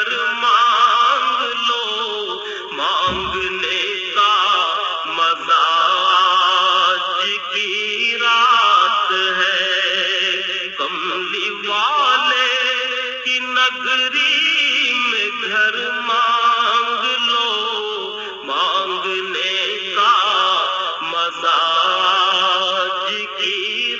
گھر مانگ لو، مانگنے کا مزہ آج کی رات ہے، کملی والے کی نگری میں گھر مانگ لو، مانگنے کا مزہ آج کی